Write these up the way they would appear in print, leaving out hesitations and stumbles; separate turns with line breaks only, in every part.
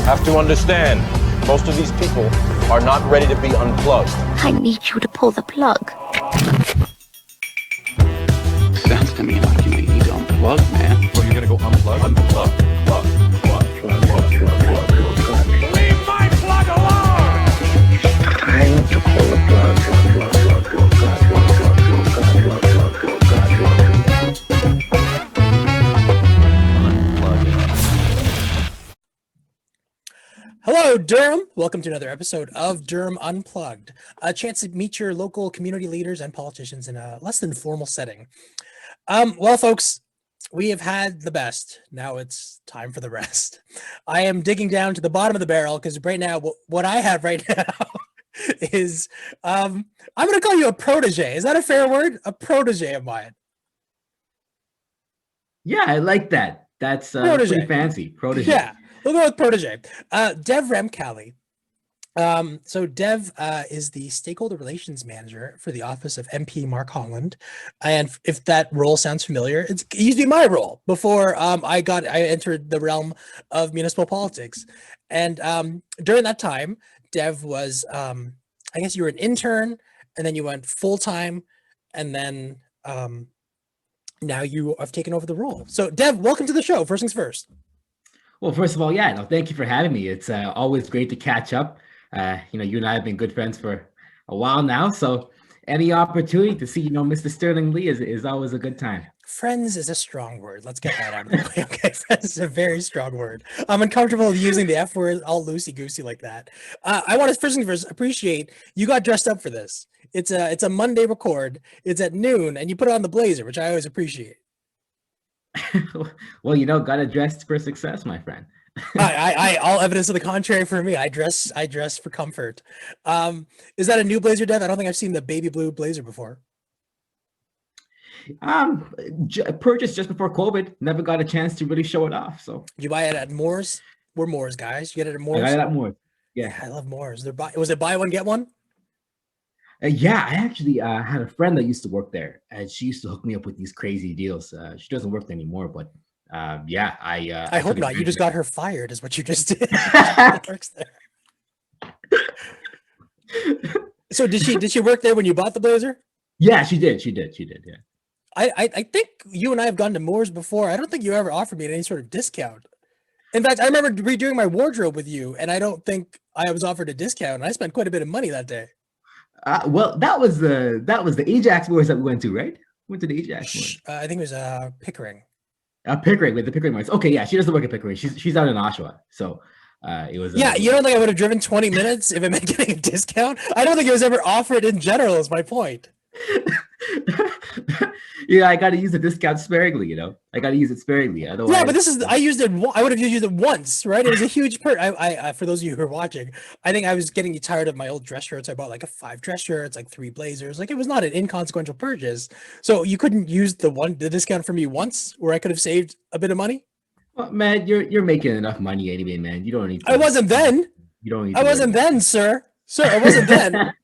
have to understand, most of these people are not ready to be unplugged.
I need you to pull the plug.
Sounds to me like you may need to unplug, man.
Or you're gonna go unplug? Unplug.
Leave my plug alone!
Time to pull the plug.
Hello, Durham. Welcome to another episode of Durham Unplugged, a chance to meet your local community leaders and politicians in a less than formal setting. Well, folks, we have had the best. Now it's time for the rest. I am digging down to the bottom of the barrel because right now, what I have right now is, I'm going to call you a protege. Is that a fair word? A protege of mine.
Yeah, I like that. That's pretty fancy. Protege.
Yeah. We'll go with protege. Dev Ramkallie. So Dev is the Stakeholder Relations Manager for the office of MP Mark Holland. And if that role sounds familiar, it used to be my role before I entered the realm of municipal politics. And during that time, Dev was, I guess you were an intern, and then you went full-time, and then now you have taken over the role. So Dev, welcome to the show. First things first.
Well, first of all, thank you for having me. It's always great to catch up. You and I have been good friends for a while now, so any opportunity to see, Mr. Sterling Lee is always a good time.
Friends is a strong word. Let's get that out of the way. Okay, friends is a very strong word. I'm uncomfortable using the F word all loosey-goosey like that. I want to first things first appreciate you got dressed up for this. It's a Monday record. It's at noon, and you put on the blazer, which I always appreciate.
Well, gotta dress for success, my friend.
I all evidence of the contrary for me. I dress for comfort. Is that a new blazer, Dev? I don't think I've seen the baby blue blazer before.
Purchased just before COVID. Never got a chance to really show it off. So
did you buy it at Moore's? We're Moore's guys. You get it at Moore's?
I got it at Moore's. Yeah,
I love Moore's. Was it buy one get one?
Yeah, I actually had a friend that used to work there, and she used to hook me up with these crazy deals. She doesn't work there anymore, but I
hope not. You just got her fired, is what you just did. Works there. So did she work there when you bought the blazer?
Yeah, she did. Yeah.
I think you and I have gone to Moore's before. I don't think you ever offered me any sort of discount. In fact, I remember redoing my wardrobe with you, and I don't think I was offered a discount. And I spent quite a bit of money that day.
Well, that was the Ajax Wars that we went to, right? Went to the Ajax Wars.
I think it was Pickering.
Pickering, with the Pickering ones. Okay, yeah, she doesn't work at Pickering. She's out in Oshawa, so it was.
Yeah, you don't think I would have driven 20 minutes if it meant getting a discount? I don't think it was ever offered in general. Is my point.
Yeah, I got to use the discount sparingly. I got to use it sparingly. Otherwise,
yeah, but I used it. I would have used it once, right? It was a huge perk. I for those of you who are watching, I think I was getting tired of my old dress shirts. I bought like 5 dress shirts, like 3 blazers. Like it was not an inconsequential purchase. So you couldn't use the discount for me once, where I could have saved a bit of money.
Well, man, you're making enough money anyway, man. You don't need.
I wasn't then.
You don't need.
I wasn't then, sir. Sir, I wasn't then.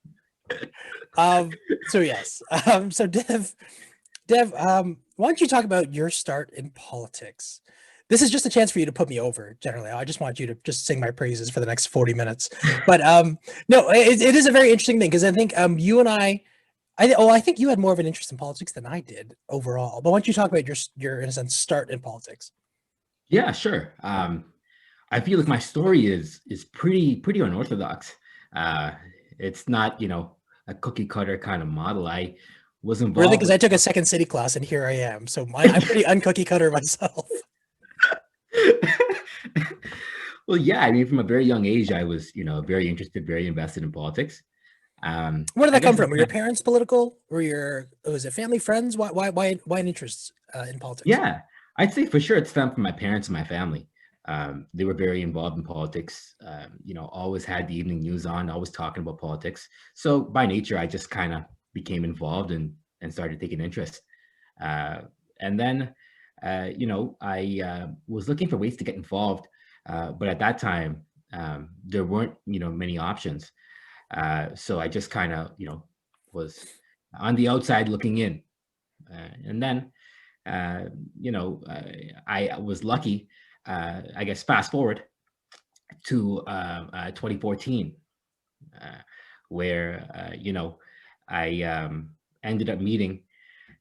So yes. So Dev, why don't you talk about your start in politics? This is just a chance for you to put me over. Generally, I just want you to just sing my praises for the next 40 minutes. But no, it is a very interesting thing because I think you and I think you had more of an interest in politics than I did overall. But why don't you talk about your in a sense start in politics?
Yeah, sure. I feel like my story is pretty unorthodox. It's not a cookie cutter kind of model. I was involved.
Really, because I took a second city class and here I am. So I'm pretty uncookie cutter myself.
Well, yeah, I mean, from a very young age, I was, very interested, very invested in politics.
Where did that come from? Were your parents political? Was it family, friends? Why an interest in politics?
Yeah, I'd say for sure it stemmed from my parents and my family. They were very involved in politics, always had the evening news on, always talking about politics. So by nature, I just kind of became involved and started taking interest. And then, I was looking for ways to get involved. But at that time, there weren't, many options. So I just kind of, was on the outside looking in. And then, I was lucky, I guess, fast forward, to 2014, where I ended up meeting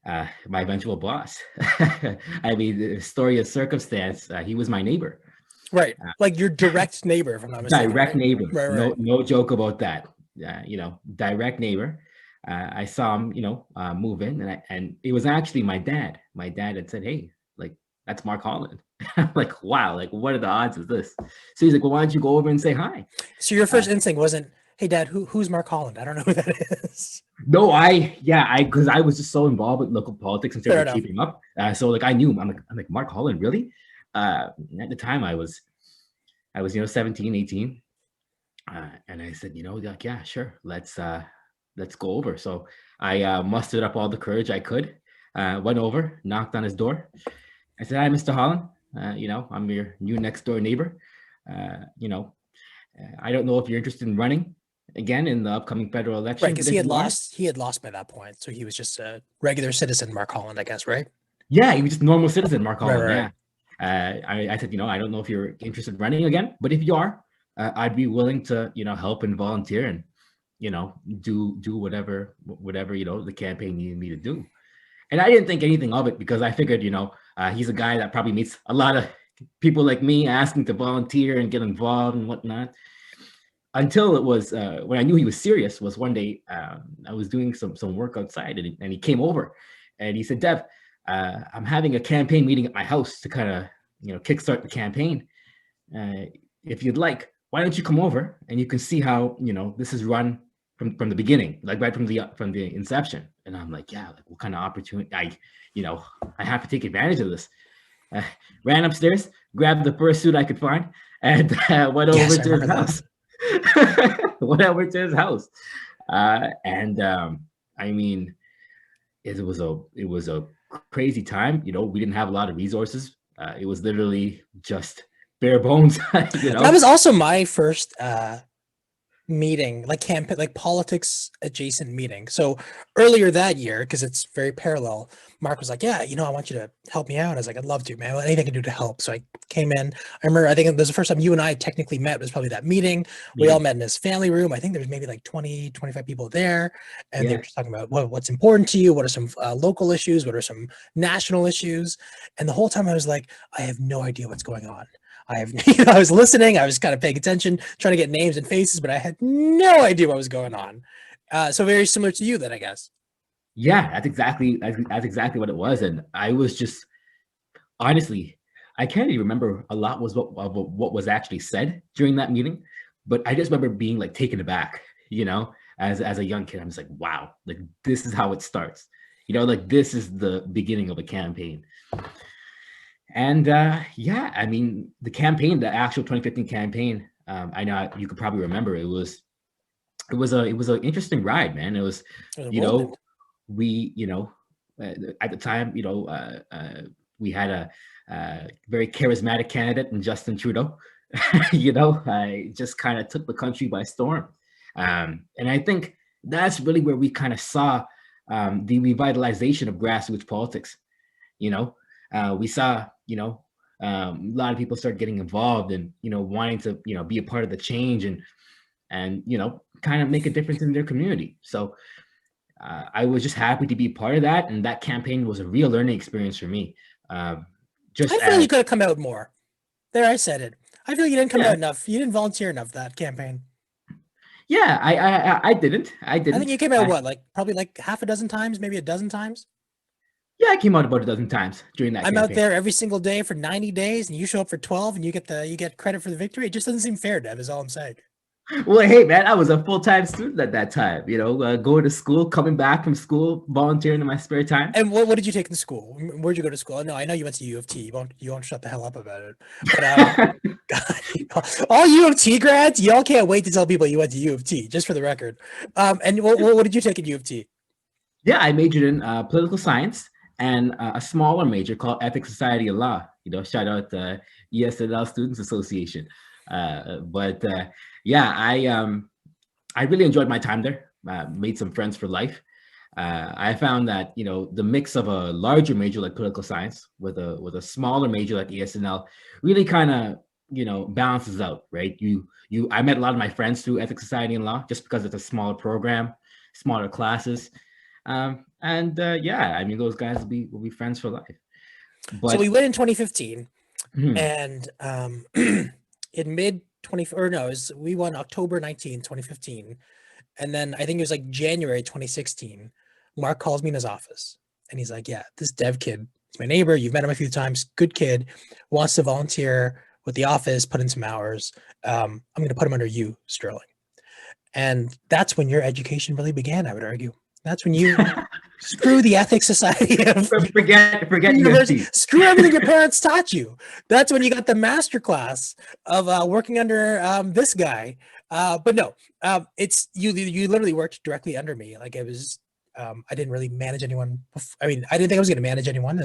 my eventual boss. I mean, the story of circumstance. He was my neighbor,
Right. Like your direct neighbor, if I'm not mistaken.
direct
Right?
neighbor.
Right.
No joke about that. Direct neighbor. I saw him, move in, and it was actually my dad. My dad had said, "Hey, like that's Mark Holland." I'm like, wow, like what are the odds of this? So he's like, "Well, why don't you go over and say hi?"
So your first instinct wasn't, "Hey, Dad, who's Mark Holland? I don't know who that is."
No, because I was just so involved with local politics in terms
Fair
of
enough.
keeping up. So like I knew him. I'm like Mark Holland, really? At the time I was 17, 18. And I said, like, yeah, sure. Let's go over. So I mustered up all the courage I could, went over, knocked on his door. I said, "Hi, Mr. Holland. I'm your new next door neighbor. I don't know if you're interested in running again in the upcoming federal election."
Right, because
but
he
if
had
you are-
lost. He had lost by that point, so he was just a regular citizen, Mark Holland, I guess. Right.
Yeah, he was just a normal citizen, Mark
Right,
Holland.
right.
Yeah. I said, I don't know if you're interested in running again, but if you are, I'd be willing to, help and volunteer and, do whatever, the campaign needed me to do. And I didn't think anything of it because I figured, he's a guy that probably meets a lot of people like me asking to volunteer and get involved and whatnot. Until it was when I knew he was serious was one day I was doing some work outside and he came over and he said, "Dev, I'm having a campaign meeting at my house to kind of, kickstart the campaign. If you'd like, why don't you come over and you can see how, this is run from the beginning, like right from the inception." And I'm like, yeah, like what kind of opportunity? I have to take advantage of this. Ran upstairs, grabbed the first suit I could find, and went over to his house. Went over to his house, I mean, it was a crazy time. We didn't have a lot of resources. It was literally just bare bones.
That was also my first meeting, like campaign, like politics adjacent meeting. So earlier that year, because it's very parallel, Mark was like, "Yeah, I want you to help me out." I was like, "I'd love to, man. Anything I can do to help." So I came in. I remember, I think it was the first time you and I technically met, was probably that meeting. We all met in his family room. I think there was maybe like 20, 25 people there. And they were just talking about what's important to you. What are some local issues? What are some national issues? And the whole time I was like, I have no idea what's going on. I was listening. I was kind of paying attention, trying to get names and faces, but I had no idea what was going on. So very similar to you then, I guess.
Yeah, that's exactly what it was. And I was just, honestly, I can't even remember a lot of what was actually said during that meeting, but I just remember being like taken aback, as a young kid. I'm just like, wow, like this is how it starts. Like this is the beginning of a campaign. And yeah, I mean, the actual 2015 campaign, I know you could probably remember it was an interesting ride, man. It was we, at the time, we had a very charismatic candidate in Justin Trudeau. I just kind of took the country by storm. And I think that's really where we kind of saw the revitalization of grassroots politics. We saw, a lot of people start getting involved and, wanting to, be a part of the change and kind of make a difference in their community. So I was just happy to be part of that. And that campaign was a real learning experience for me. I
feel you could have come out more. There, I said it. I feel you didn't come out enough. You didn't volunteer enough that campaign.
Yeah, I didn't. I think
you came out probably like half a dozen times, maybe a dozen times.
Yeah, I came out about a dozen times during that.
I'm out there every single day for 90 days, and you show up for 12, and you get credit for the victory. It just doesn't seem fair, Dev. Is all I'm saying.
Well, hey, man, I was a full-time student at that time. Going to school, coming back from school, volunteering in my spare time.
And what did you take in school? Where'd you go to school? No, I know you went to U of T. You won't shut the hell up about it. But God, all U of T grads, y'all can't wait to tell people you went to U of T. Just for the record. And what did you take at U of T?
Yeah, I majored in political science and a smaller major called Ethics, Society, and Law. Shout out the ESNL Students Association. Yeah, I really enjoyed my time there. Made some friends for life. I found that the mix of a larger major like political science with a smaller major like ESNL really kind of balances out, right? I met a lot of my friends through Ethics Society and Law just because it's a smaller program, smaller classes. Yeah, I mean, those guys will be friends for life. But
So we went in 2015,
mhm,
and in mid 20 or no, we won October 19, 2015, and then I think it was like January 2016. Mark calls me in his office, and he's like, "Yeah, this Dev kid, he's my neighbor. You've met him a few times. Good kid, wants to volunteer with the office, put in some hours. I'm going to put him under you, Sterling." And that's when your education really began, I would argue. That's when you screw the Ethics Society of
forget
university,
USD.
screw everything your parents taught you. That's when you got the master class of working under this guy. But no, it's you literally worked directly under me. Like it was, I didn't really manage anyone. I mean, I didn't think I was going to manage anyone.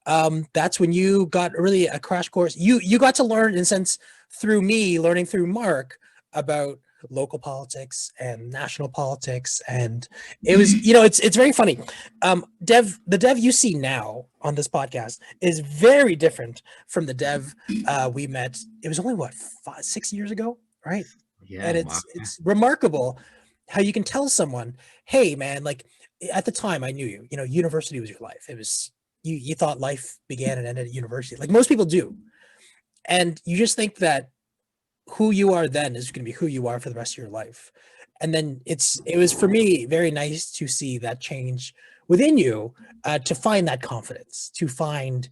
And that's when you got really a crash course. You got to learn, in a sense, through me, learning through Mark about local politics and national politics. And it was, it's very funny. The Dev you see now on this podcast is very different from the Dev we met. It was only what, 6 years ago, right?
Yeah,
And
wow.
it's remarkable how you can tell someone, hey man, like at the time I knew you, university was your life. It was, you thought life began and ended at university, like most people do. And you just think that who you are then is going to be who you are for the rest of your life. And then it was for me very nice to see that change within you, to find that confidence, to find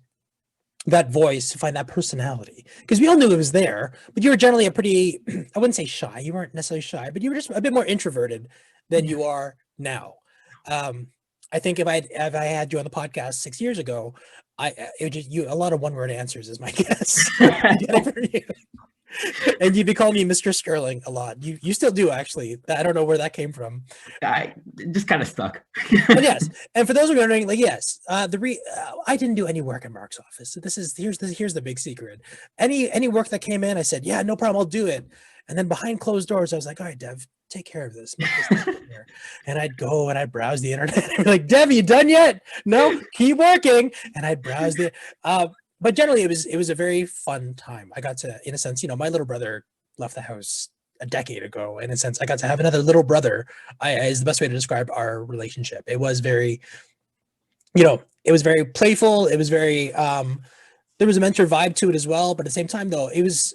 that voice, to find that personality, because we all knew it was there, but you were generally a pretty, I wouldn't say shy, you weren't necessarily shy, but you were just a bit more introverted than you are now. I think if I had you on the podcast 6 years ago, it would just, a lot of one-word answers is my guess. And you'd be calling me Mr. Sterling a lot. You still do, actually. I don't know where that came from.
I just kind of stuck.
But yes, and for those who are wondering, like, yes, I didn't do any work in Mark's office. So here's the big secret. Any work that came in, I said, yeah, no problem, I'll do it. And then behind closed doors, I was like, all right, Dev, take care of this. And I'd go and I'd browse the internet. And be like, Dev, you done yet? No, keep working. And I'd browse the. But generally, it was a very fun time. I got to, in a sense, my little brother left the house a decade ago. In a sense, I got to have another little brother. Is the best way to describe our relationship. It was very, it was very playful. It was very, there was a mentor vibe to it as well. But at the same time, though, it was,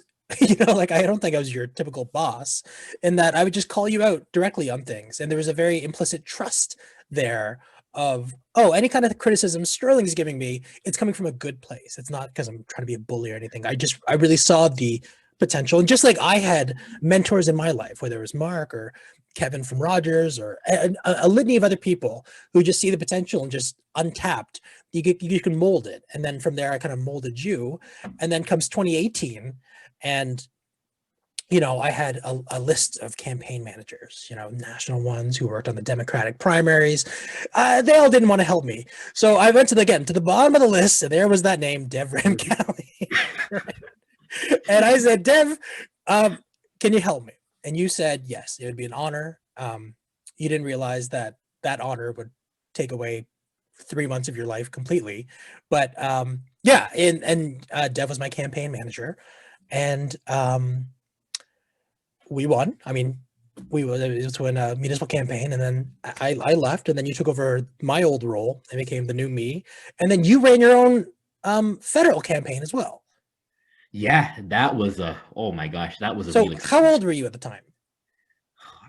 like, I don't think I was your typical boss, in that I would just call you out directly on things. And there was a very implicit trust there of, oh, any kind of criticism Sterling's giving me, it's coming from a good place. It's not because I'm trying to be a bully or anything. I really saw the potential. And just like I had mentors in my life, whether it was Mark or Kevin from Rogers or a litany of other people who just see the potential and just untapped, you can mold it. And then from there, I kind of molded you. And then comes 2018, and I had a list of campaign managers, national ones who worked on the Democratic primaries. They all didn't want to help me. So I went to the bottom of the list, and there was that name, Dev Ramkallie. And I said, Dev, can you help me? And you said, yes, it would be an honor. You didn't realize that honor would take away 3 months of your life completely. But yeah, and Dev was my campaign manager. And we won. I mean, it was to win a municipal campaign, and then I left, and then you took over my old role and became the new me, and then you ran your own federal campaign as well.
Yeah, that was oh my gosh, that was a
so
really.
How old were you at the time?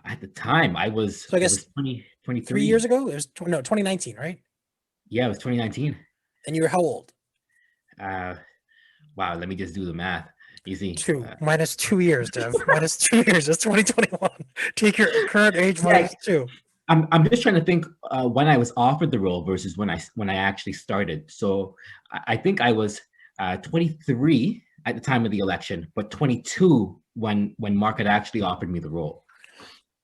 At the time, I was.
So I guess
23
3 years ago. It was 2019, right?
Yeah, it was 2019.
And you were how old?
Wow, let me just do the math. Easy.
Minus 2 years, Dev. Minus 2 years. It's 2021. Take your current age minus 2.
I'm just trying to think when I was offered the role versus when I actually started. So I think I was 23 at the time of the election, but 22 when Mark had actually offered me the role.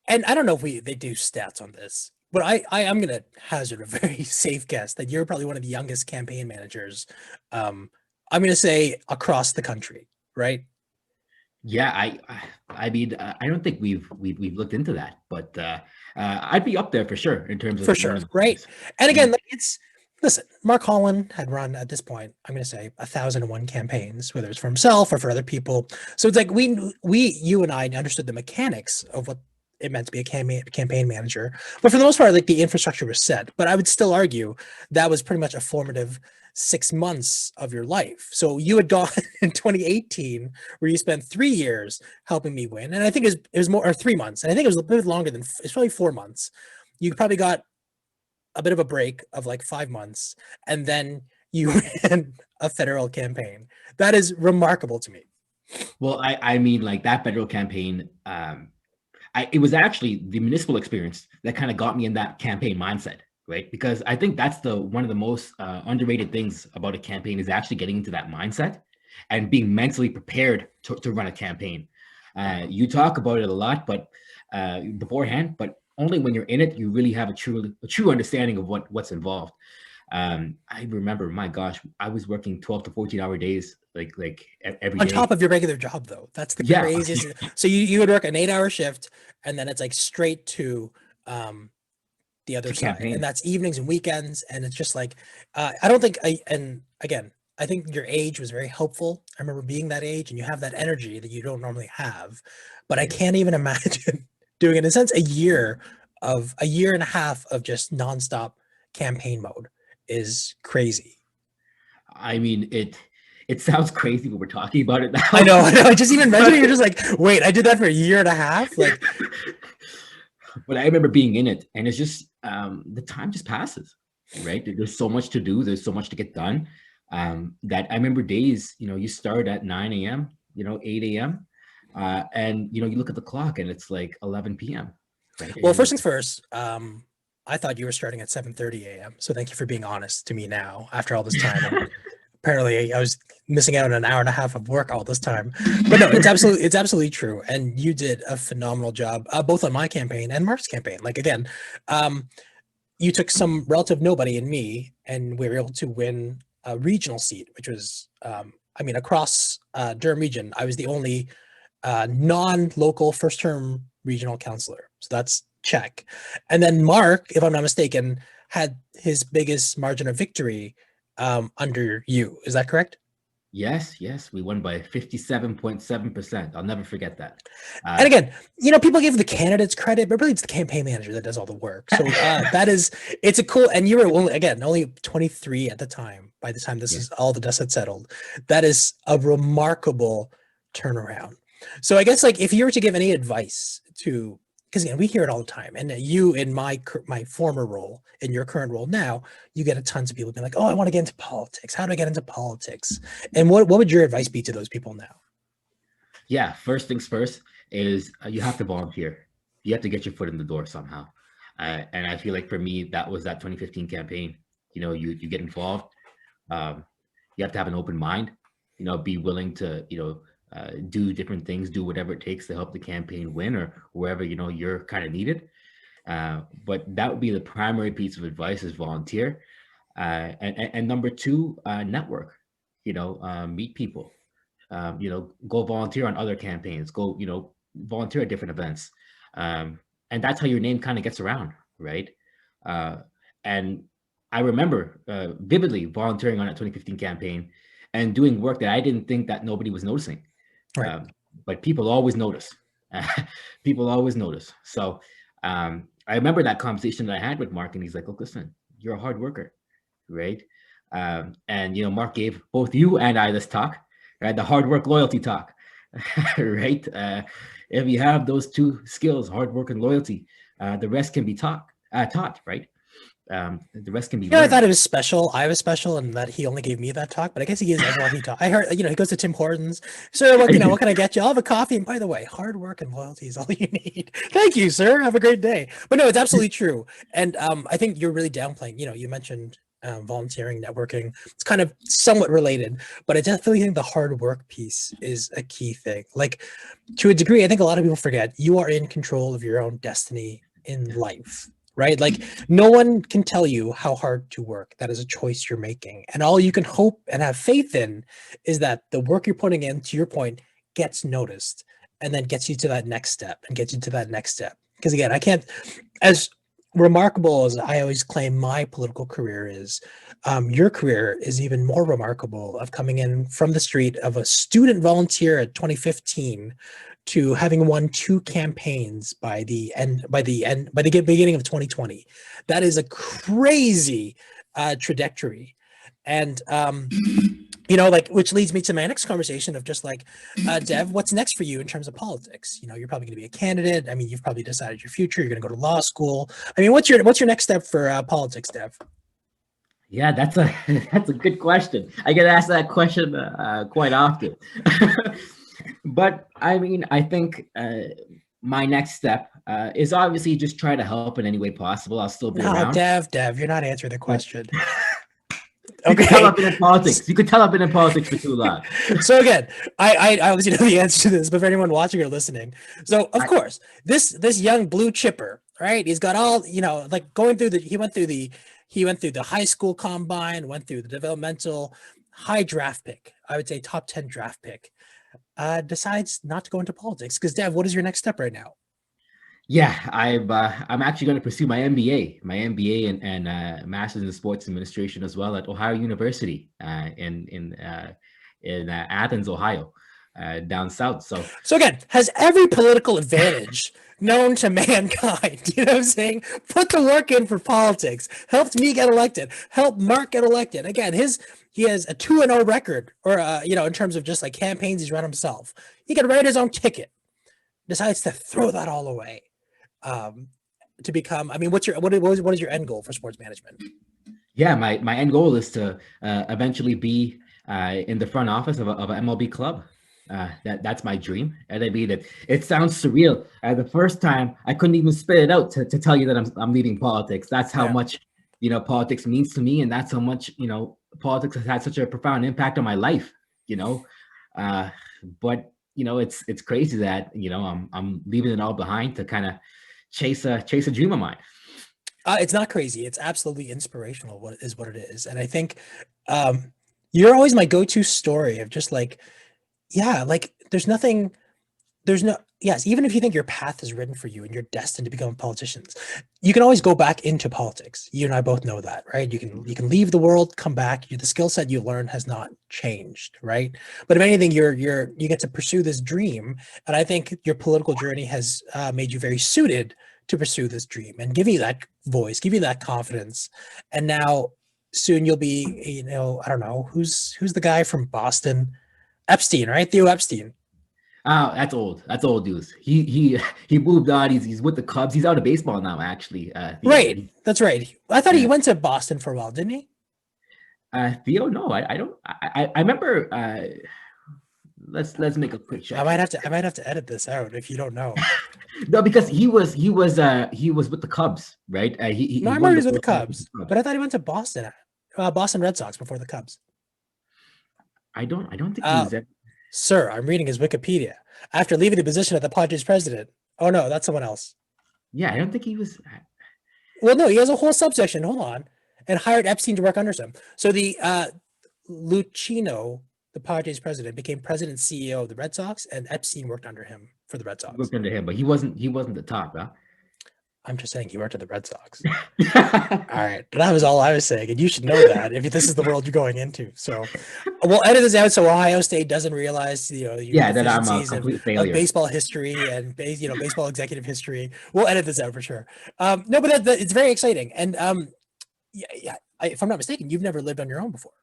And I don't know if they do stats on this, but I'm going to hazard a very safe guess that you're probably one of the youngest campaign managers. I'm going to say across the country. Right.
Yeah, I mean, I don't think we've looked into that, but I'd be up there for sure in terms of
right. And again, like listen, Mark Holland had run at this point, I'm going to say 1,001 campaigns, whether it's for himself or for other people. So it's like you and I understood the mechanics of what it meant to be a campaign manager. But for the most part, like the infrastructure was set. But I would still argue that was pretty much a formative 6 months of your life. So you had gone in 2018 where you spent 3 years helping me win. And I think it was more, or 3 months. And I think it was a bit longer than, it's probably 4 months. You probably got a bit of a break of like 5 months, and then you ran a federal campaign. That is remarkable to me.
Well, I mean, like that federal campaign, it was actually the municipal experience that kind of got me in that campaign mindset, right? Because I think that's one of the most underrated things about a campaign is actually getting into that mindset and being mentally prepared to run a campaign. You talk about it a lot, but beforehand, but only when you're in it, you really have a true understanding of what's involved. I remember, my gosh, I was working 12 to 14-hour days, like every day.
On top of your regular job, though. That's the craziest. So you would work an 8-hour shift, and then it's like straight to the other side,
campaign.
and that's evenings and weekends, and it's just like I don't think and again, I think your age was very helpful. I remember being that age, and you have that energy that you don't normally have, but I can't even imagine doing it. In a sense, a year and a half of just nonstop campaign mode is crazy.
I mean, it sounds crazy when we're talking about it now.
I know. Just even mentioning, you're just like, wait, I did that for a year and a half. Like,
but I remember being in it, and it's just the time just passes, right? There's so much to do. There's so much to get done. That I remember days, you start at 9 a.m., 8 a.m., and you look at the clock and it's like 11 p.m. Right?
Well, first things first, I thought you were starting at 7:30 a.m. So thank you for being honest to me now after all this time. And apparently I was missing out on an hour and a half of work all this time. But no, it's absolutely true. And you did a phenomenal job, both on my campaign and Mark's campaign. Like, again, you took some relative nobody in me, and we were able to win a regional seat, which was, across Durham region, I was the only non-local first-term regional councillor. So that's check. And then Mark, if I'm not mistaken, had his biggest margin of victory under you. Is that correct?
Yes. We won by 57.7%. I'll never forget that.
And again, people give the candidates credit, but really it's the campaign manager that does all the work. So it's a cool, and you were only 23 at the time, by the time this is all the dust had settled. That is a remarkable turnaround. So I guess, like, if you were to give any advice to, because again, we hear it all the time, and you, in my former role, in your current role now, you get tons of people being like, oh, I want to get into politics. How do I get into politics? And what would your advice be to those people now?
Yeah, first things first is you have to volunteer. You have to get your foot in the door somehow. And I feel like for me, that was that 2015 campaign. You get involved. You have to have an open mind, be willing to, do different things, do whatever it takes to help the campaign win, or wherever, you're kind of needed. But that would be the primary piece of advice, is volunteer. And number two, network, meet people, go volunteer on other campaigns, go, volunteer at different events. And that's how your name kind of gets around, right? And I remember vividly volunteering on that 2015 campaign and doing work that I didn't think that nobody was noticing. Right. But people always notice. People always notice. So I remember that conversation that I had with Mark, and he's like, look, listen, you're a hard worker, right? And, Mark gave both you and I this talk, right? The hard work, loyalty talk, right? If you have those two skills, hard work and loyalty, the rest can be taught, right? The rest can be learned.
I thought it was special. I was special, and that he only gave me that talk, but I guess he gives everyone he talk. I heard, he goes to Tim Hortons. So, what can I get you? I'll have a coffee. And by the way, hard work and loyalty is all you need. Thank you, sir. Have a great day. But no, it's absolutely true. And I think you're really downplaying, you mentioned volunteering, networking. It's kind of somewhat related, but I definitely think the hard work piece is a key thing. Like, to a degree, I think a lot of people forget you are in control of your own destiny in life. Right? Like, no one can tell you how hard to work. That is a choice you're making. And all you can hope and have faith in is that the work you're putting in, to your point, gets noticed, and then gets you to that next step, and gets you to that next step. Because again, I can't, as remarkable as I always claim my political career is, your career is even more remarkable of coming in from the street of a student volunteer at 2015 to having won 2 campaigns by the beginning of 2020. That is a crazy trajectory. And like, which leads me to my next conversation of just like, Dev, what's next for you in terms of politics? You're probably going to be a candidate. I mean, you've probably decided your future. You're going to go to law school. I mean, what's your next step for politics, Dev?
Yeah, that's a that's a good question. I get asked that question quite often. But I mean, I think my next step is obviously just try to help in any way possible. I'll still be around.
Dev, you're not answering the question.
You could tell I've been in politics. You could tell I've been in politics for too long.
So again, I obviously know the answer to this, but for anyone watching or listening, so of course, this young blue chipper, right? He's got all, like going through he went through the high school combine, went through the developmental, high draft pick. I would say top 10 draft pick. Decides not to go into politics. Because Dev, what is your next step right now?
Yeah, I'm actually going to pursue my MBA and Masters in Sports Administration as well at Ohio University in Athens, Ohio, down south. So
again, has every political advantage known to mankind. You know what I'm saying? Put the work in for politics. Helped me get elected. Helped Mark get elected. Again, he has a 2-0 record, or in terms of just like campaigns he's run himself. He could write his own ticket. Decides to throw that all away. To become, I mean, what is your end goal for sports management?
Yeah, my end goal is to eventually be in the front office of an MLB club. That's my dream. And I mean, it sounds surreal. The first time I couldn't even spit it out to tell you that I'm leaving politics. That's how much politics means to me, and that's how much politics has had such a profound impact on my life. But it's crazy that I'm leaving it all behind to kind of chase a dream of mine.
It's not crazy. It's absolutely inspirational. What it is. And I think you're always my go-to story of just like, yeah, like even if you think your path is written for you and you're destined to become politicians, you can always go back into politics. You and I both know that, right? You can leave the world, come back. The skill set you learned has not changed, right? But if anything, you get to pursue this dream, and I think your political journey has made you very suited to pursue this dream and give you that voice, give you that confidence. And now soon you'll be, I don't know, who's the guy from Boston? Epstein, right? Theo Epstein.
Oh, that's old. That's old news. He moved on. He's with the Cubs. He's out of baseball now, actually.
Right. That's right. I thought he went to Boston for a while, didn't he?
Theo, no, I don't. I remember. Let's make a quick check.
I might have to edit this out if you don't know.
No, because he was with the Cubs, right?
I remember he was with the Cubs, but I thought he went to Boston Red Sox before the Cubs.
I don't think he was there.
Sir, I'm reading his Wikipedia. After leaving the position of the Padres president. Oh no, that's someone else.
Yeah, I don't think he was.
Well, no, he has a whole subsection. Hold on, and hired Epstein to work under him. So the Lucchino, the Padres president, became president and CEO of the Red Sox, and Epstein worked under him for the Red Sox.
Worked under him, but he wasn't the top, huh?
I'm just saying he worked at the Red Sox. All right. That was all I was saying. And you should know that if this is the world you're going into. So we'll edit this out so Ohio State doesn't realize,
that I'm a complete failure
of baseball history and baseball executive history. We'll edit this out for sure. No, but it's very exciting. And if I'm not mistaken, you've never lived on your own before.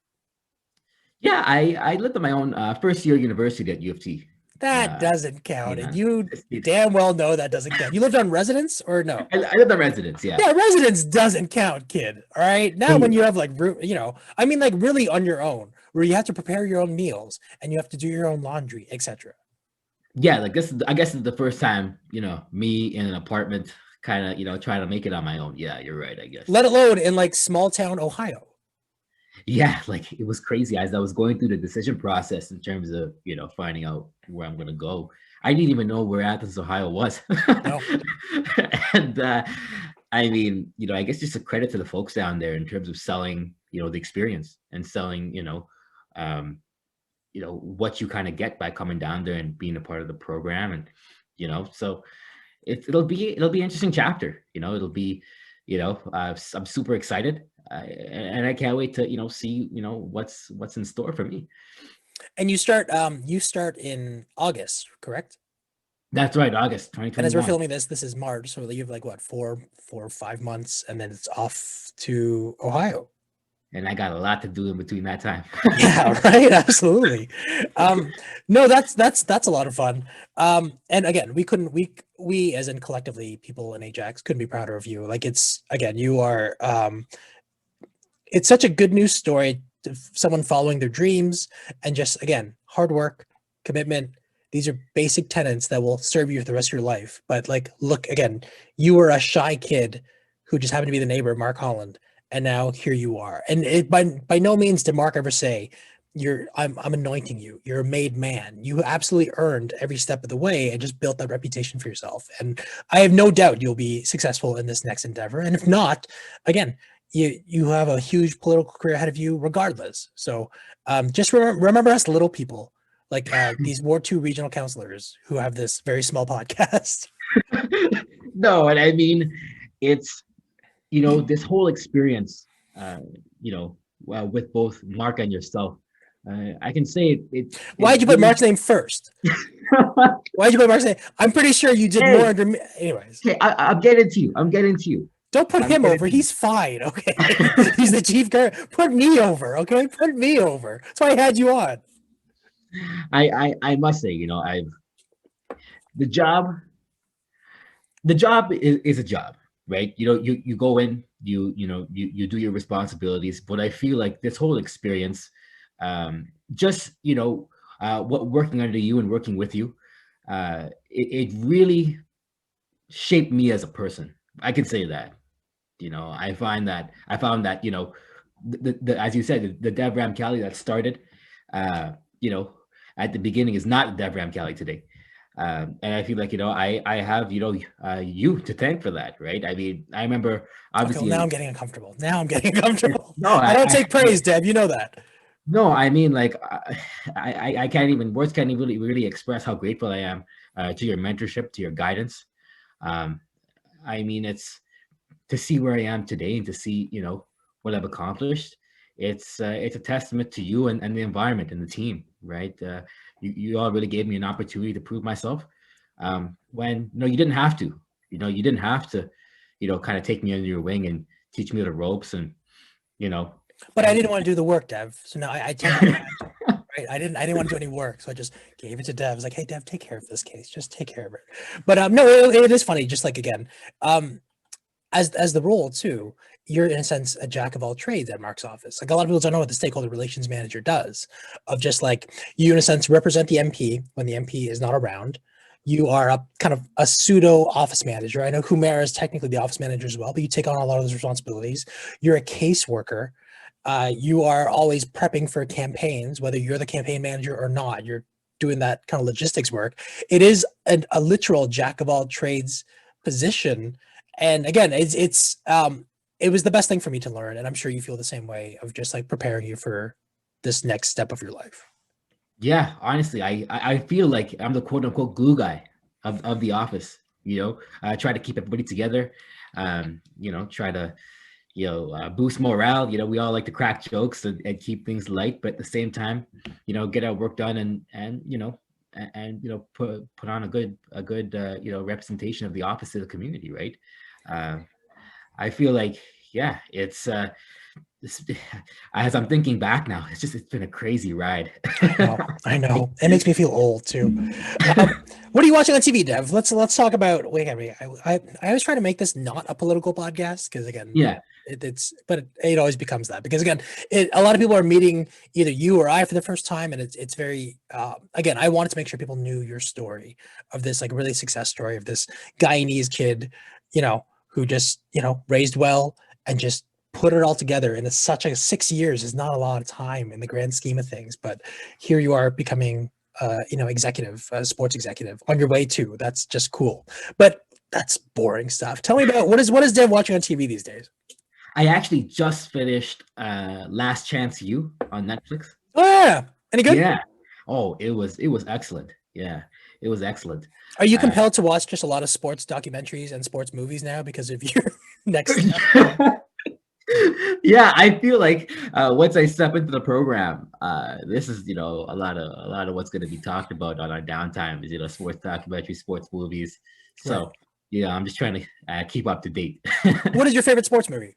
Yeah, I lived on my own first year university at U of T.
That doesn't count, and you damn well know that doesn't count. You lived on residence or no?
I lived on residence, yeah.
Yeah, residence doesn't count, kid. All right. Now, when you have I mean, like really on your own, where you have to prepare your own meals and you have to do your own laundry, etc.
Yeah, like this. I guess it's the first time, me in an apartment, kind of, trying to make it on my own. Yeah, you're right. I guess.
Let alone in like small town Ohio.
Yeah, like it was crazy as I was going through the decision process in terms of, finding out where I'm going to go. I didn't even know where Athens, Ohio was.
No.
And I mean, I guess just a credit to the folks down there in terms of selling, the experience and selling, what you kind of get by coming down there and being a part of the program. And, so it'll be an interesting chapter, it'll be I'm super excited, and I can't wait to see what's in store for me.
And you start in August, correct?
That's right, August
And as we're
2021.
filming this is March, so you have like what, 4 or 5 months, and then it's off to Ohio.
And I got a lot to do in between that time.
Yeah, right. Absolutely. No, that's a lot of fun. And again, we as in collectively people in Ajax couldn't be prouder of you. Like it's again, you are it's such a good news story to someone following their dreams and just again, hard work, commitment. These are basic tenets that will serve you for the rest of your life. But like, look again, you were a shy kid who just happened to be the neighbor of Mark Holland, and now here you are. And it by no means did Mark ever say, I'm anointing you. You're a made man. You absolutely earned every step of the way and just built that reputation for yourself. And I have no doubt you'll be successful in this next endeavor. And if not, again, you have a huge political career ahead of you regardless. So just remember us little people, like these Ward 2 regional councilors who have this very small podcast.
No, and I mean, it's, this whole experience, with both Mark and yourself, I can say
Why'd you put Mark's name first? Why'd you put Mark's name? I'm pretty sure you did more under me. Anyways.
Okay, I'm getting to you.
Don't put him over. He's fine, okay? He's the chief guy. Put me over, okay? Put me over. That's why I had you on.
I must say, the job is a job, right? You go in, you do your responsibilities, but I feel like this whole experience, what working under you and working with you, it really shaped me as a person. I can say that. I found that as you said, the Dev Ramkallie that started, at the beginning is not Dev Ramkallie today. And I feel like, I have, you to thank for that, right? I mean, I remember obviously.
Okay, well, now I'm getting uncomfortable.
No,
I don't take praise, Dev. You know that.
No, I mean, like, I can't even, words can't even really express how grateful I am to your mentorship, to your guidance. I mean, it's to see where I am today and to see, what I've accomplished. It's a testament to you and the environment and the team, right? You all really gave me an opportunity to prove myself when you didn't have to. You didn't have to, kind of take me under your wing and teach me the ropes and.
But I didn't want to do the work, Dev. So now I take that, right? I didn't want to do any work, so I just gave it to Dev. I was like, hey, Dev, take care of this case. Just take care of it. But no, it is funny. Just like again, as the role too, you're in a sense a jack of all trades at Mark's office. Like a lot of people don't know what the Stakeholder Relations Manager does. Of just like you in a sense represent the MP when the MP is not around. You are a kind of a pseudo office manager. I know Humera is technically the office manager as well, but you take on a lot of those responsibilities. You're a caseworker. You are always prepping for campaigns, whether you're the campaign manager or not. You're doing that kind of logistics work. It is a literal jack of all trades position. And again, it was the best thing for me to learn. And I'm sure you feel the same way of just like preparing you for this next step of your life.
Yeah, honestly, I feel like I'm the quote unquote glue guy of the office, I try to keep everybody together, try to, boost morale. We all like to crack jokes and keep things light, but at the same time, get our work done and put on a good representation of the office to the community, right? I feel like, yeah, it's as I'm thinking back now, it's been a crazy ride.
I know. It makes me feel old too. What are you watching on TV, Dev? Let's talk about. Wait, I always try to make this not a political podcast because again,
yeah,
it always becomes that because again, a lot of people are meeting either you or I for the first time, and it's very again, I wanted to make sure people knew your story of this like really success story of this Guyanese kid, who just raised well and just put it all together. And it's such a 6 years is not a lot of time in the grand scheme of things, but here you are becoming executive, sports executive on your way to. That's just cool. But that's boring stuff. Tell me about what is Dev watching on TV these days?
I actually just finished Last Chance U on Netflix.
Oh yeah. Any good?
Yeah. Oh, it was excellent. Yeah. It was excellent.
Are you compelled to watch just a lot of sports documentaries and sports movies now because of your next step?
Yeah, I feel like once I step into the program, this is a lot of what's going to be talked about on our downtime is sports documentaries, sports movies. So
Right.
yeah, I'm just trying to keep up to date.
What is your favorite sports movie?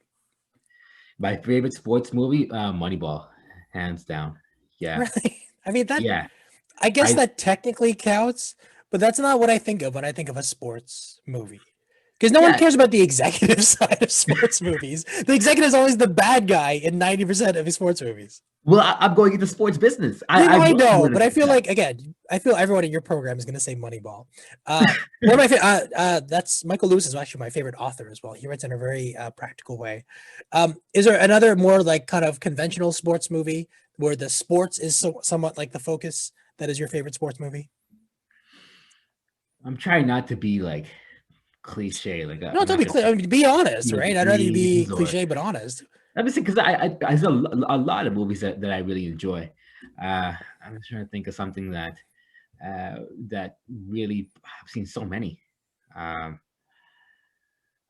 My favorite sports movie, Moneyball, hands down. Yeah,
Really? I mean that.
yeah.
I guess
I
that technically counts, but that's not what I think of when I think of a sports movie. Because no one
Yeah.
cares about the executive side of sports movies. The executive is always the bad guy in 90% of his sports movies.
Well, I'm going into sports business.
I know,
wouldn't
but I feel
do that.
like again, I feel everyone in your program is going to say Moneyball. One of my that's Michael Lewis is actually my favorite author as well. He writes in a very practical way. Is there another more like kind of conventional sports movie where the sports is somewhat like the focus that is your favorite sports movie?
I'm trying not to be like cliche. Like
No,
I'm
don't
not
be
gonna
clear. I mean, be honest,
repeat
right? I'd rather you be
dreams or
cliche but honest.
I'm just because there's a lot of movies that I really enjoy. I'm just trying to think of something that really I've seen so many. I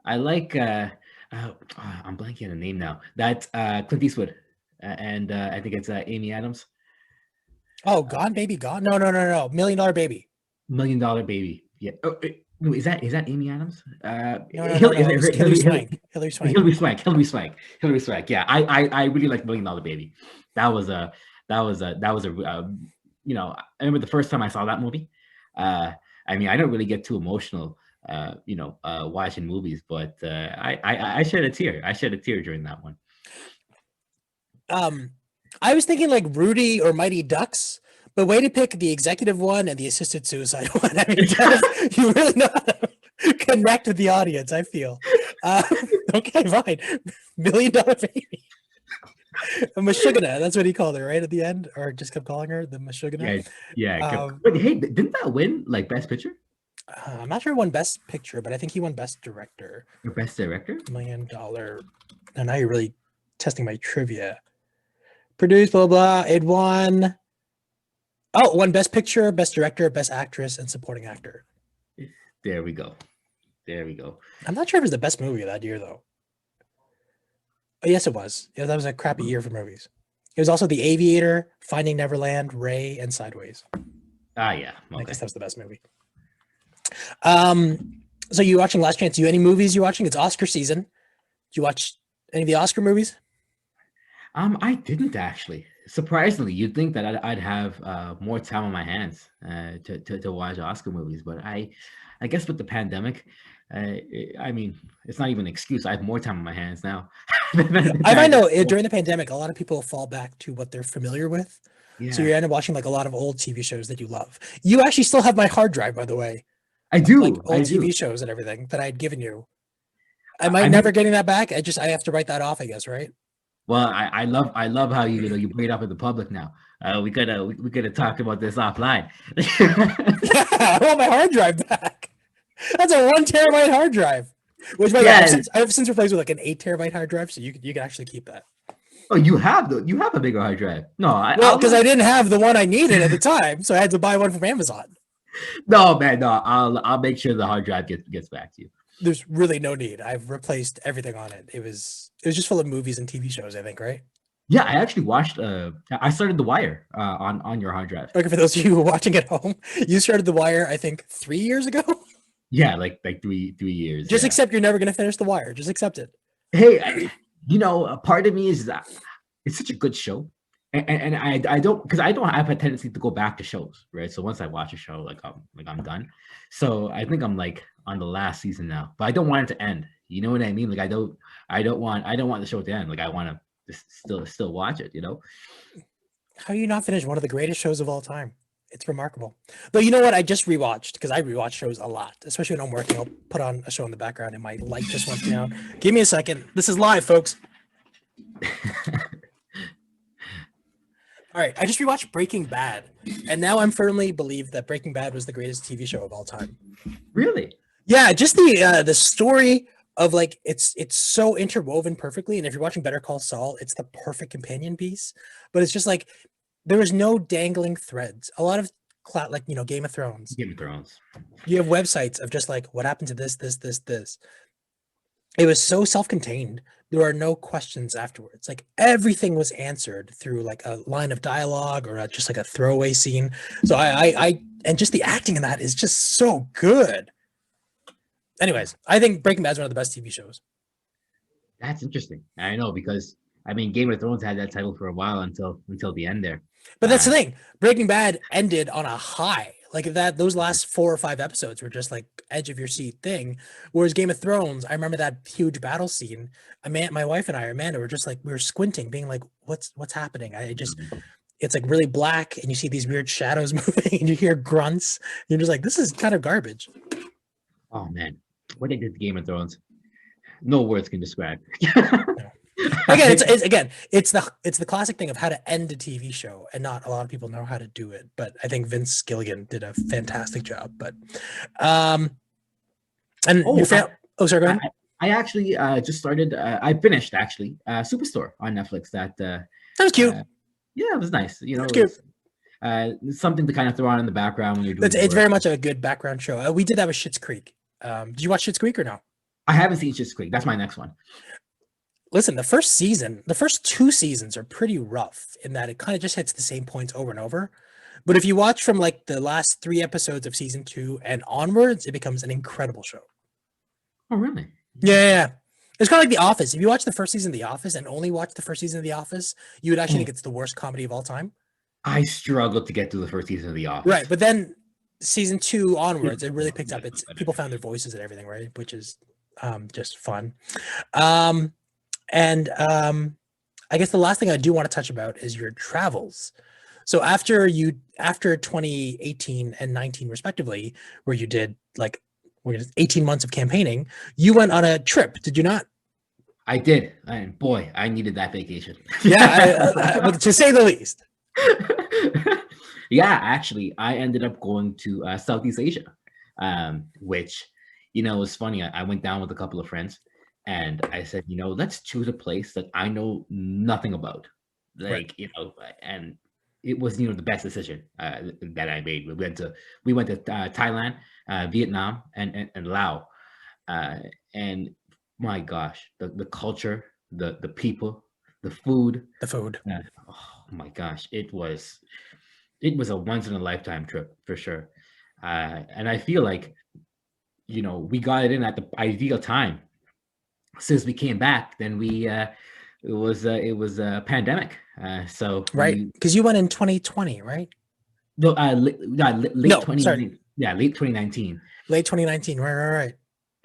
like I'm blanking on the name now. That's Clint Eastwood, and I think it's Amy Adams,
Oh, Gone Baby Gone? No, $1 Million Baby.
Million Dollar Baby. Yeah. Oh, no, is that Amy Adams?
No. It was Hilary Swank. Hilary Swank.
Hillary Swank. Yeah, I really like Million Dollar Baby. That was a I remember the first time I saw that movie. I mean, I don't really get too emotional, watching movies, but I shed a tear. I shed a tear during that one.
I was thinking like Rudy or Mighty Ducks, but way to pick the executive one and the assisted suicide one. I mean, Dennis, you really know how to connect with the audience, I feel. Okay, fine. $1 Million Baby. Mashugana, that's what he called her, right? At the end, or just kept calling her the Mashugana.
Yeah. But hey, didn't that win like Best Picture
I'm not sure he won Best Picture, but I think he won Best Director.
or Best Director?
$1 Million. And now you're really testing my trivia. Produced, blah, blah, blah. It won. Oh, won Best Picture, Best Director, Best Actress, and Supporting Actor.
There we go.
I'm not sure if it was the best movie of that year, though. Oh, yes, it was. Yeah, that was a crappy year for movies. It was also The Aviator, Finding Neverland, Ray, and Sideways.
Yeah.
I
Okay.
guess that was the best movie. So you watching Last Chance? Any movies you watching? It's Oscar season. Did you watch any of the Oscar movies?
I didn't actually. Surprisingly, you'd think that I'd have more time on my hands to watch Oscar movies, but I guess with the pandemic, I mean, it's not even an excuse. I have more time on my hands now.
I find though during the pandemic, a lot of people fall back to what they're familiar with.
Yeah,
So you end up watching like a lot of old TV shows that you love. You actually still have my hard drive, by the way.
I do.
Like old
I do.
TV shows and everything that I'd given you. Am I
I
never
mean-
getting that back? I have to write that off, I guess, right?
Well, I love how you bring it up in the public now. We gotta talk about this offline.
Yeah, I want my hard drive back. That's a 1 terabyte hard drive. Which by the way,
Yeah.
I've since replaced with like an 8 terabyte hard drive, so you can actually keep that.
Oh, you have a bigger hard drive. No,
Well, because I didn't have the one I needed at the time, so I had to buy one from Amazon.
no, man, no. I'll make sure the hard drive gets back to you.
There's really no need. I've replaced everything on it. It was just full of movies and TV shows, I think, right?
Yeah, I actually watched. I started The Wire on your hard drive.
Okay, for those of you who are watching at home, you started The Wire, I think, 3 years ago.
Yeah, like 3 years.
Just
yeah.
accept you're never going to finish The Wire. Just accept it.
Hey, a part of me is that it's such a good show, and I don't, because I don't have a tendency to go back to shows, right? So once I watch a show, I'm done. So I think I'm like on the last season now, but I don't want it to end. You know what I mean? Like I don't want the show to end. Like I want to just still watch it.
How do you not finish one of the greatest shows of all time? It's remarkable. Though you know what? I just rewatched because I rewatch shows a lot, especially when I'm working. I'll put on a show in the background and my light just went down. Give me a second. This is live, folks. All right, I just rewatched Breaking Bad, and now I'm firmly believe that Breaking Bad was the greatest TV show of all time.
Really?
Yeah, just the story of like it's so interwoven perfectly, and if you're watching Better Call Saul, it's the perfect companion piece. But it's just like there was no dangling threads. A lot of like, you know, Game of Thrones.
Game of Thrones.
You have websites of just like, what happened to this. It was so self-contained. There are no questions afterwards. Like everything was answered through like a line of dialogue or just like a throwaway scene. So and just the acting in that is just so good. Anyways, I think Breaking Bad is one of the best TV shows.
That's interesting. I know, because I mean, Game of Thrones had that title for a while until the end there.
But that's the thing. Breaking Bad ended on a high. Like that, those last 4 or 5 episodes were just like edge of your seat thing. Whereas Game of Thrones, I remember that huge battle scene. My wife and I, Amanda, were just like, we were squinting, being like, what's happening? It's like really black, and you see these weird shadows moving, and you hear grunts. You're just like, this is kind of garbage.
Oh man, what they did to Game of Thrones, no words can describe.
Again, it's the classic thing of how to end a TV show, and not a lot of people know how to do it. But I think Vince Gilligan did a fantastic job. But sorry, go ahead.
I actually just started. I finished actually Superstore on Netflix. That
was cute.
Yeah, it was nice. You know,
it's cute.
Something to kind of throw on in the background when you're doing.
It's very much a good background show. We did that with Schitt's Creek. Did you watch Schitt's Creek or no?
I haven't seen Schitt's Creek. That's my next one.
Listen, the first 2 seasons are pretty rough in that it kind of just hits the same points over and over. But if you watch from like the last 3 episodes of season 2 and onwards, it becomes an incredible show.
Oh, really?
Yeah. It's kind of like The Office. If you watch the first season of The Office and only watch the first season of The Office, you would actually think it's the worst comedy of all time.
I struggled to get through the first season of The Office.
Right, but then season 2 onwards, it really picked up. People found their voices and everything, right? Which is just fun. I guess the last thing I do want to touch about is your travels. So after 2018 and 19 respectively, where you did like 18 months of campaigning, you went on a trip, did you not?
I did. And boy, I needed that vacation.
Yeah, to say the least.
Yeah, actually, I ended up going to Southeast Asia, which, you know, was funny. I went down with a couple of friends. And I said, you know, let's choose a place that I know nothing about. Like, right. You know, and it was, you know, the best decision that I made. We went to Thailand, Vietnam, and Laos. And my gosh, the culture, the people, the food. Oh my gosh, it was a once in a lifetime trip for sure. And I feel like, you know, we got it in at the ideal time. Since we came back, then it was a pandemic. So
right, because you went in 2020, right?
No, late 2019.
Sorry.
Yeah, late 2019.
Late 2019. Right.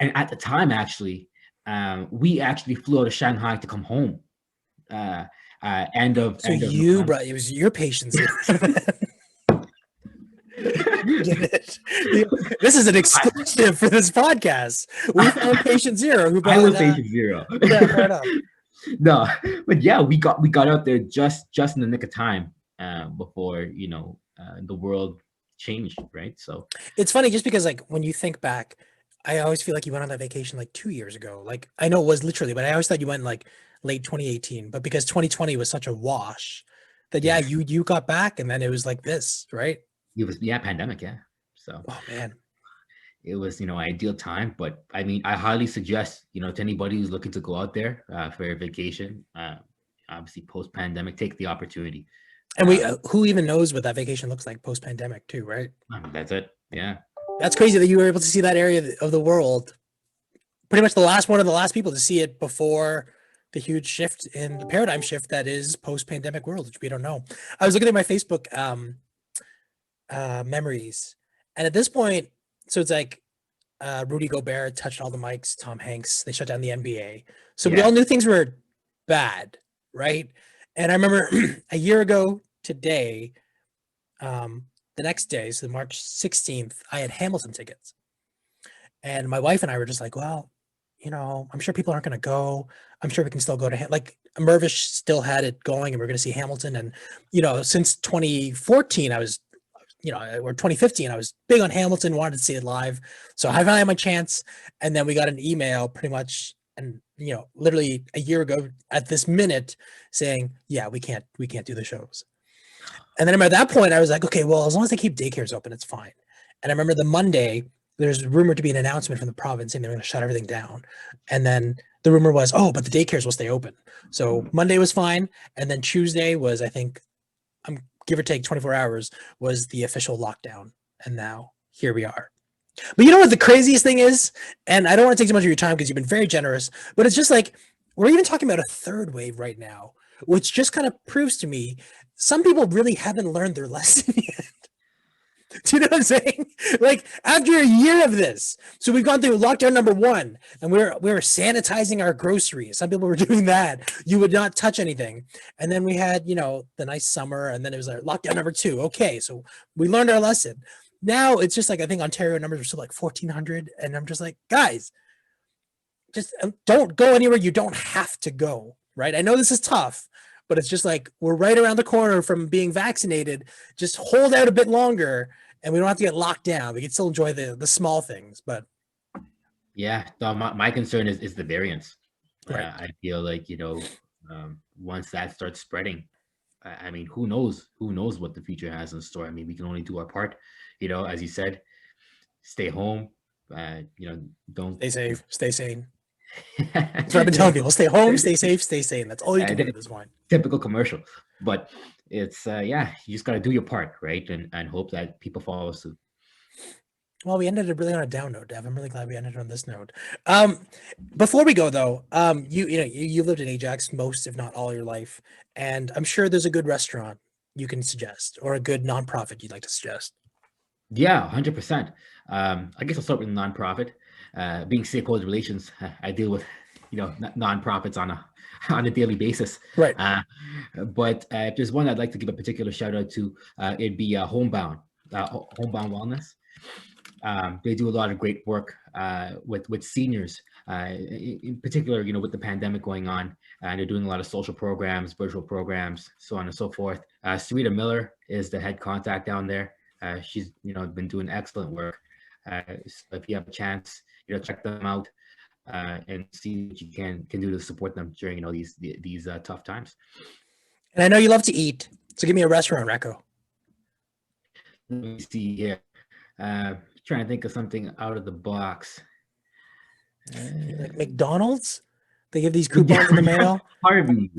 And at the time, actually, we actually flew out of Shanghai to come home. Bro, it was your patience. You did it. This is an exclusive for this podcast. We found patient zero. I was patient zero.
Yeah, right up.
No, but yeah, we got out there just in the nick of time before, you know, the world changed, right? So
it's funny just because like when you think back, I always feel like you went on that vacation like 2 years ago. Like I know it was literally, but I always thought you went like late 2018. But because 2020 was such a wash, that you got back and then it was like this, right?
It was pandemic, yeah. So
oh man,
it was, you know, ideal time. But I mean, I highly suggest, you know, to anybody who's looking to go out there for a vacation, obviously post-pandemic, take the opportunity.
And who even knows what that vacation looks like post-pandemic too, right?
That's it. Yeah.
That's crazy that you were able to see that area of the world. Pretty much one of the last people to see it before the huge shift in the paradigm shift that is post-pandemic world, which we don't know. I was looking at my Facebook memories, and at this point, so it's like Rudy Gobert touched all the mics, Tom Hanks, they shut down the NBA, so we all knew things were bad, right? And I remember a year ago today, the next day, so March 16th, I had Hamilton tickets, and my wife and I were just like, well, you know, I'm sure people aren't going to go. I'm sure we can still go to like Mervish still had it going, and we're going to see Hamilton. And you know, since 2014, I was, you know, or 2015, I was big on Hamilton, wanted to see it live. So I finally had my chance. And then we got an email pretty much, and, you know, literally a year ago at this minute saying, yeah, we can't do the shows. And then at that point, I was like, okay, well, as long as they keep daycares open, it's fine. And I remember the Monday, there's rumored to be an announcement from the province saying they're going to shut everything down. And then the rumor was, oh, but the daycares will stay open. So Monday was fine. And then Tuesday was, I think, give or take 24 hours, was the official lockdown. And now here we are. But you know what the craziest thing is? And I don't want to take too much of your time because you've been very generous, but it's just like, we're even talking about a third wave right now, which just kind of proves to me some people really haven't learned their lesson yet. Do you know what I'm saying? Like after a year of this, so we've gone through lockdown number 1, and we were sanitizing our groceries. Some people were doing that. You would not touch anything. And then we had, the nice summer, and then it was like lockdown number 2. Okay, so we learned our lesson. Now it's just like, I think Ontario numbers are still like 1,400, and I'm just like, guys, just don't go anywhere you don't have to go, right? I know this is tough, but it's just like, we're right around the corner from being vaccinated. Just hold out a bit longer, and we don't have to get locked down. We can still enjoy the small things, but.
Yeah, no, my concern is the variants.
Right.
I feel like, once that starts spreading, I mean, who knows what the future has in store. I mean, we can only do our part, as you said, stay home, don't
Stay safe, stay sane. That's what I've been telling people. Stay home, stay safe, stay sane. That's all you can do at this point.
Typical commercial. But it's, you just got to do your part, right? And hope that people follow suit.
Well, we ended it really on a down note, Dev. I'm really glad we ended on this note. Before we go, though, you lived in Ajax most, if not all, your life. And I'm sure there's a good restaurant you can suggest or a good nonprofit you'd like to suggest.
Yeah, 100%. I guess I'll start with nonprofit. Being stakeholder relations, I deal with nonprofits on a daily basis.
Right.
But if there's one I'd like to give a particular shout out to, it'd be Homebound Wellness. They do a lot of great work with seniors, in particular, with the pandemic going on, and they're doing a lot of social programs, virtual programs, so on and so forth. Sarita Miller is the head contact down there. She's been doing excellent work. So if you have a chance, check them out and see what you can do to support them during these tough times.
And I know you love to eat, so give me a restaurant, Reco.
Let me see here. Trying to think of something out of the box.
Like McDonald's? They give these coupons in the mail.
Harvey's.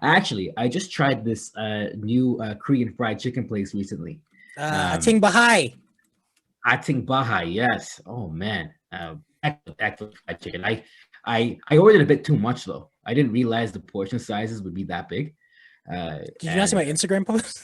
Actually, I just tried this new Korean fried chicken place recently.
Ating Bahay.
Ating Bahay, yes. Oh man, excellent fried chicken. I ordered a bit too much though. I didn't realize the portion sizes would be that big.
Did you not see my Instagram post?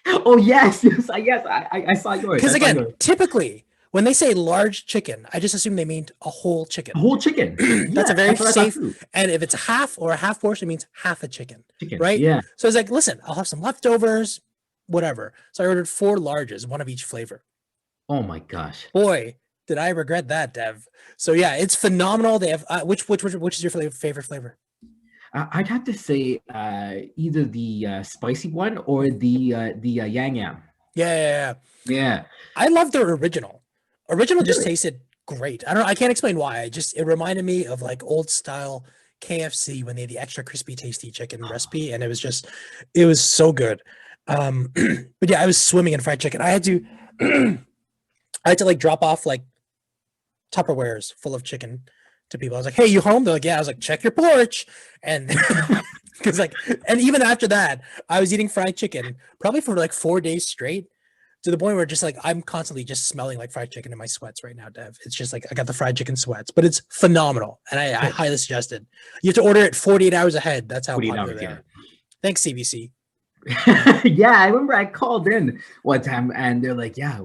Oh yes, I saw yours.
Because again, typically when they say large chicken, I just assume they mean a whole chicken.
A whole chicken.
That's a very safe. And if it's a half or a half portion, it means half a chicken. Right?
Yeah.
So I was like, listen, I'll have some leftovers, whatever. So I ordered 4 larges, one of each flavor.
Oh my gosh.
Boy, did I regret that, Dev. So yeah, it's phenomenal. They have which is your favorite flavor?
I'd have to say either the spicy one or the yang yam.
Yeah. I love their original. Original just tasted great. I can't explain why. It reminded me of like old style KFC when they had the extra crispy tasty chicken recipe, and it was so good. But yeah, I was swimming in fried chicken. I had to like drop off like Tupperwares full of chicken to people. I was like, hey, you home? They're like, yeah. I was like, check your porch. And because and even after that, I was eating fried chicken probably for like 4 days straight, to the point where just like I'm constantly just smelling like fried chicken in my sweats right now, Dev. It's just like I got the fried chicken sweats, but it's phenomenal, and I highly suggest it. You have to order it 48 hours ahead. That's how popular they are. Thanks, CBC.
Yeah, I remember I called in one time and they're like, yeah,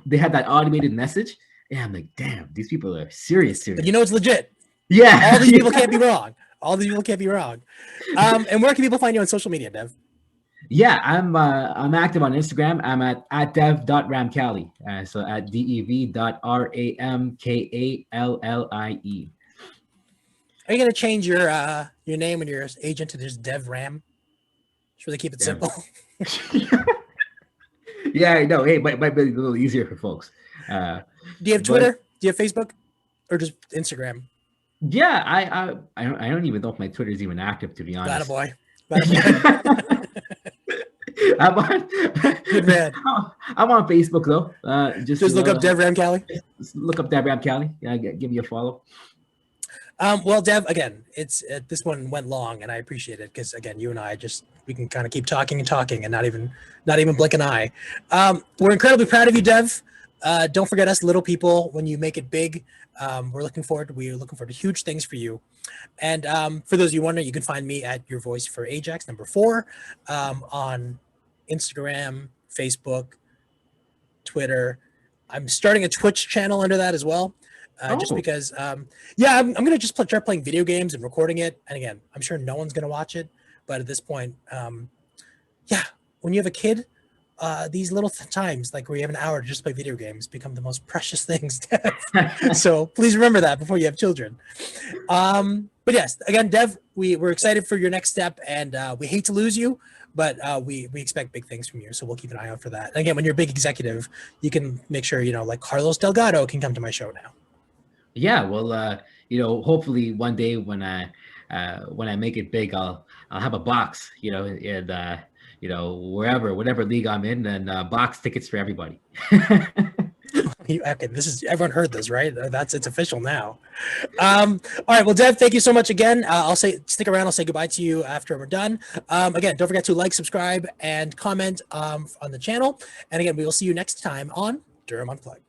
they had that automated message. Yeah, I'm like, damn, these people are serious.
But you know it's legit.
Yeah.
All these people can't be wrong. And where can people find you on social media, Dev?
Yeah, I'm active on Instagram. I'm at dev.ramkallie. So at dev.ramkallie.
Are you gonna change your name and your agent to just Dev Ram? Just really keep it simple.
Yeah, I know. Hey, might be a little easier for folks.
Do you have Twitter? Do you have Facebook? Or just Instagram?
Yeah, I don't even know if my Twitter is even active, to be honest.
Attaboy. But
I'm on,
good man.
I'm on Facebook though.
Just look up Dev Ramkallie.
Look up Dev Ramkallie. Give me a follow.
Well, Dev, again, it's this one went long, and I appreciate it because again, you and I we can kind of keep talking and not even blink an eye. We're incredibly proud of you, Dev. Don't forget us little people when you make it big. We're looking forward to huge things for you. And for those of you wondering, you can find me at Your Voice for Ajax #4 on Instagram, Facebook, Twitter. I'm starting a Twitch channel under that as well. Just because, I'm going to just start playing video games and recording it. And again, I'm sure no one's going to watch it. But at this point, when you have a kid, these little times, like where you have an hour to just play video games, become the most precious things to have. So please remember that before you have children. But yes, again, Dev, we're excited for your next step, and we hate to lose you, but we expect big things from you. So we'll keep an eye out for that. And again, when you're a big executive, you can make sure, like Carlos Delgado can come to my show now.
Yeah, well, hopefully one day when I make it big, I'll have a box, and whatever league I'm in, and box tickets for everybody.
Okay, everyone heard this, right? It's official now. All right, well, Dev, thank you so much again. Stick around. I'll say goodbye to you after we're done. Again, don't forget to like, subscribe, and comment on the channel. And again, we will see you next time on Durham Unplugged.